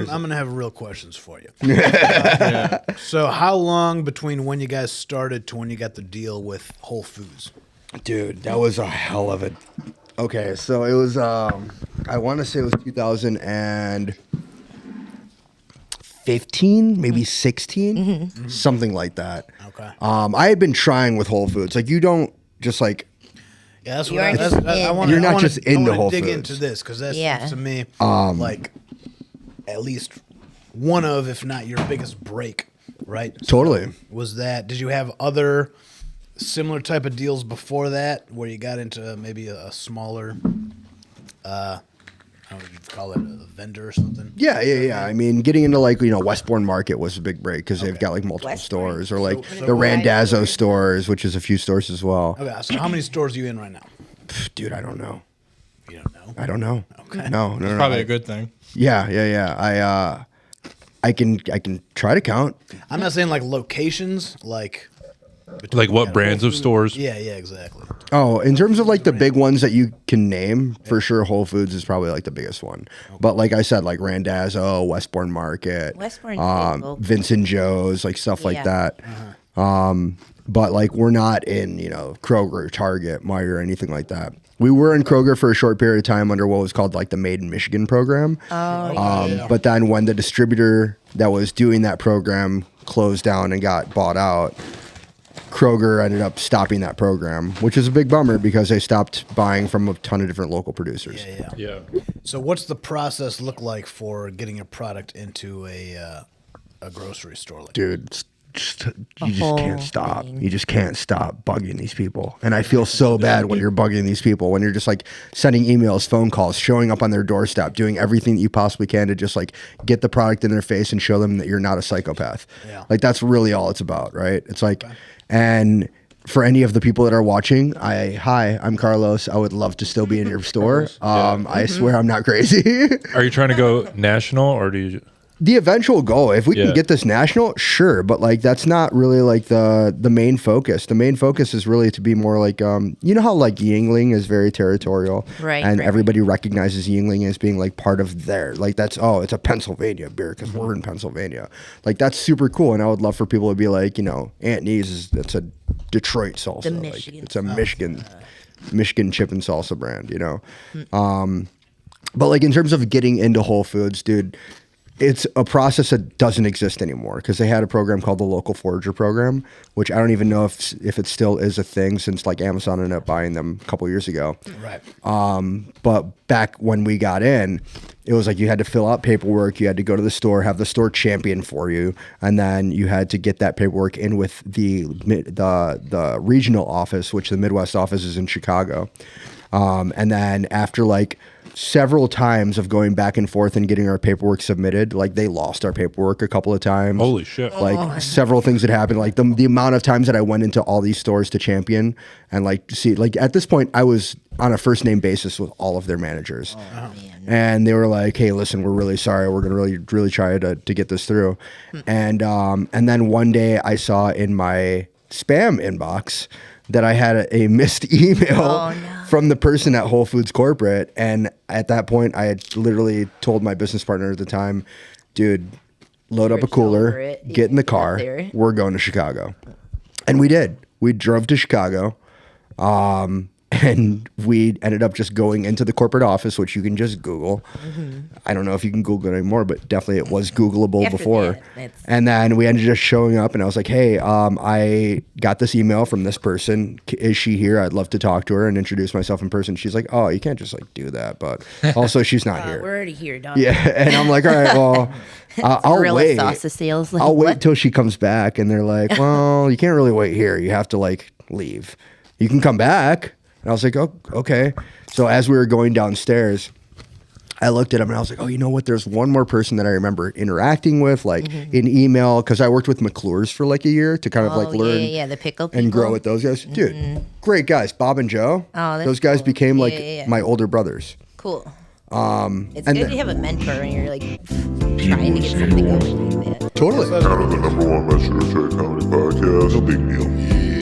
I'm gonna have real questions for you. Yeah. So, how long between when you guys started to when you got the deal with Whole Foods? Dude, that was a hell of a. Okay, so it was. I want to say it was 2015, maybe 16, something like that. Okay. I had been trying with Whole Foods. Like, you don't just like. Yeah, that's You what aren't just I in. want. You're not just into Whole dig Foods. into this because that's Yeah. to me like at least one of, if not your biggest break, right? Totally. So was that? Did you have other similar type of deals before that, where you got into maybe a smaller, how would you call it, a vendor or something? Yeah. I mean, getting into like, Westbourne Market was a big break because they've got like multiple Westbourne? stores, or like So- the Randazzo stores, which is a few stores as well. Okay, so how many stores are you in right now? Dude, I don't know. You don't know. I don't know. Okay. No. Probably a good thing. Yeah. I can try to count. I'm not saying like locations, like Like what brands of stores? Yeah, exactly. Oh, in terms of like the big ones that you can name, for sure, Whole Foods is probably like the biggest one. But like I said, like Randazzo, Westbourne Market, Westbourne's big. Vincent Joe's, like stuff like Yeah. that. But like we're not in, Kroger, Target, Meijer, or anything like that. We were in Kroger for a short period of time under what was called like the Made in Michigan program. But then when the distributor that was doing that program closed down and got bought out, Kroger ended up stopping that program, which is a big bummer because they stopped buying from a ton of different local producers. Yeah. Yeah. So what's the process look like for getting a product into a grocery store? Like Dude, you just whole can't stop. thing. You just can't stop bugging these people. And I feel so bad when you're bugging these people, when you're just like sending emails, phone calls, showing up on their doorstep, doing everything that you possibly can to just like get the product in their face and show them that you're not a psychopath. Yeah. Like that's really all it's about, right? It's like, and for any of the people that are watching, hi, I'm Carlos. I would love to still be in your store. I swear I'm not crazy. Are you trying to go national or do you? The eventual goal, if we Yeah. can get this national, sure, but like that's not really like the main focus. The main focus is really to be more like you know how like Yingling is very territorial, Right, and right, everybody recognizes Yingling as being like part of their like it's a Pennsylvania beer because we're in Pennsylvania. Like that's super cool, and I would love for people to be like, Aunt Nee's it's a Detroit salsa, The like, Michigan it's a Michigan chip and salsa brand, But like in terms of getting into Whole Foods, dude. It's a process that doesn't exist anymore because they had a program called the Local Forager Program, which I don't even know if it still is a thing since like Amazon ended up buying them a couple years ago. right. But back when we got in, it was like you had to fill out paperwork, you had to go to the store, have the store champion for you, and then you had to get that paperwork in with the regional office, which the Midwest office is in Chicago. And then after like several times of going back and forth and getting our paperwork submitted, like they lost our paperwork a couple of times. Holy shit. Like several things had happened. Like the amount of times that I went into all these stores to champion and like see, like at this point I was on a first name basis with all of their managers. And they were like, "Hey, listen, we're really sorry. We're gonna really try to get this through." And then one day I saw in my spam inbox that I had a missed email from the person at Whole Foods corporate. And at that point, I had literally told my business partner at the time, dude, load up a over cooler, it. get in the Get car. there. We're going to Chicago. And we did. We drove to Chicago. And we ended up just going into the corporate office, which you can just Google. I don't know if you can Google it anymore, but definitely it was Googleable After before. that, that's- And then we ended up just showing up, and I was like, "Hey, I got this email from this person. Is she here? I'd love to talk to her and introduce myself in person." She's like, "Oh, you can't just like do that," but also she's not here. We're already here, dog. Yeah, and I'm like, "All right, well, I'll Gorilla wait. salsa sales. Like, I'll wait what? till she comes back." And they're like, "Well, you can't really wait here. You have to like leave. You can come back." And I was like, "Oh, okay." So as we were going downstairs, I looked at him and I was like, "Oh, you know what? There's one more person that I remember interacting with, like in email, because I worked with McClure's for like a year to kind of like learn yeah, the pickle people. and grow with those guys. Dude, great guys, Bob and Joe. Oh, that's those guys cool. became like Yeah. my older brothers. Cool. It's and good then- to have a mentor and you're like trying to get something going like that. Totally. Kind of the #1 Metro Detroit comedy podcast. No big deal.